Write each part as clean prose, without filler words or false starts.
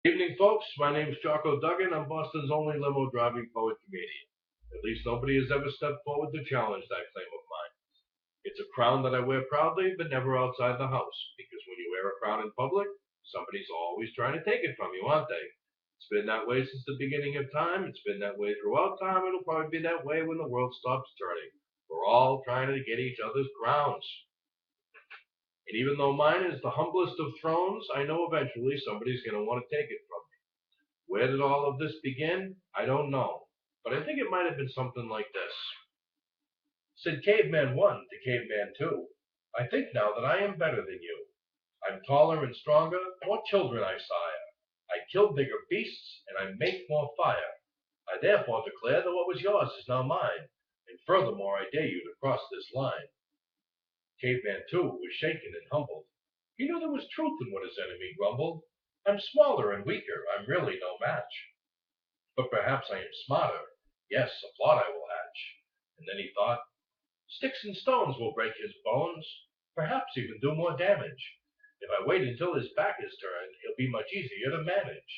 Evening, folks. My name's Jocko Duggan. I'm Boston's only limo driving poet comedian. At least nobody has ever stepped forward to challenge that claim of mine. It's a crown that I wear proudly, but never outside the house, because when you wear a crown in public, somebody's always trying to take it from you, aren't they? It's been that way since the beginning of time. It's been that way throughout time. It'll probably be that way when the world stops turning. We're all trying to get each other's crowns. And even though mine is the humblest of thrones, I know eventually somebody's going to want to take it from me. Where did all of this begin? I don't know. But I think it might have been something like this. Said Caveman 1 to Caveman 2, I think now that I am better than you. I'm taller and stronger, more children I sire. I kill bigger beasts, and I make more fire. I therefore declare that what was yours is now mine, and furthermore I dare you to cross this line. Caveman 2 was shaken and humbled. He knew there was truth in what his enemy grumbled. I'm smaller and weaker, I'm really no match. But perhaps I am smarter. Yes, a plot I will hatch. And then he thought, sticks and stones will break his bones, perhaps even do more damage. If I wait until his back is turned, he'll be much easier to manage.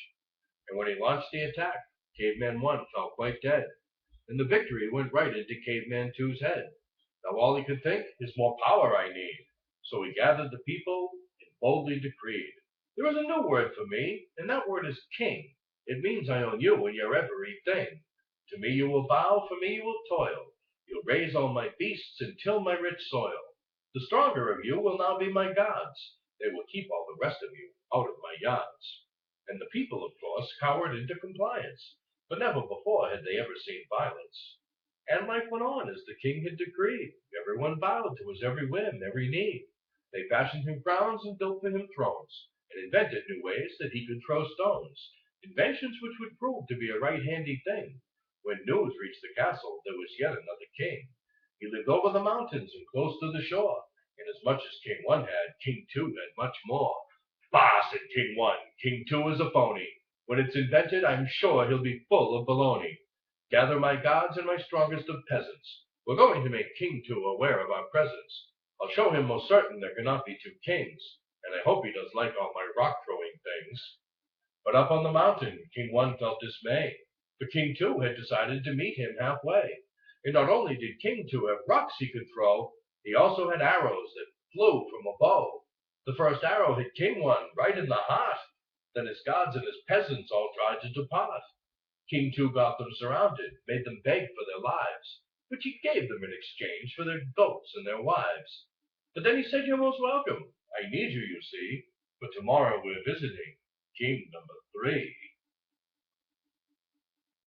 And when he launched the attack, Caveman 1 fell quite dead, and the victory went right into Caveman 2's head. Now all he could think is more power I need. So he gathered the people and boldly decreed, there is a new word for me, and that word is king. It means I own you and your every thing. To me you will bow, for me you will toil. You'll raise all my beasts and till my rich soil. The stronger of you will now be my gods. They will keep all the rest of you out of my yards. And the people, of course, cowered into compliance, but never before had they ever seen violence. And life went on as the king had decreed. Everyone bowed to his every whim, every need. They fashioned him crowns and built for him thrones, and invented new ways that he could throw stones, inventions which would prove to be a right handy thing. When news reached the castle, there was yet another king. He lived over the mountains and close to the shore, and as much as King 1 had, King 2 had much more. Bah, said King 1, King 2 is a phony. When it's invented, I'm sure he'll be full of baloney. Gather my gods and my strongest of peasants. We're going to make King 2 aware of our presence. I'll show him most certain there cannot be two kings, and I hope he does like all my rock-throwing things. But up on the mountain, King 1 felt dismay, for King 2 had decided to meet him halfway. And not only did King 2 have rocks he could throw, he also had arrows that flew from a bow. The first arrow hit King 1 right in the heart. Then his gods and his peasants all tried to depart. King 2 got them surrounded, made them beg for their lives, which he gave them in exchange for their goats and their wives. But then he said, you're most welcome. I need you, you see, but tomorrow we're visiting King number 3.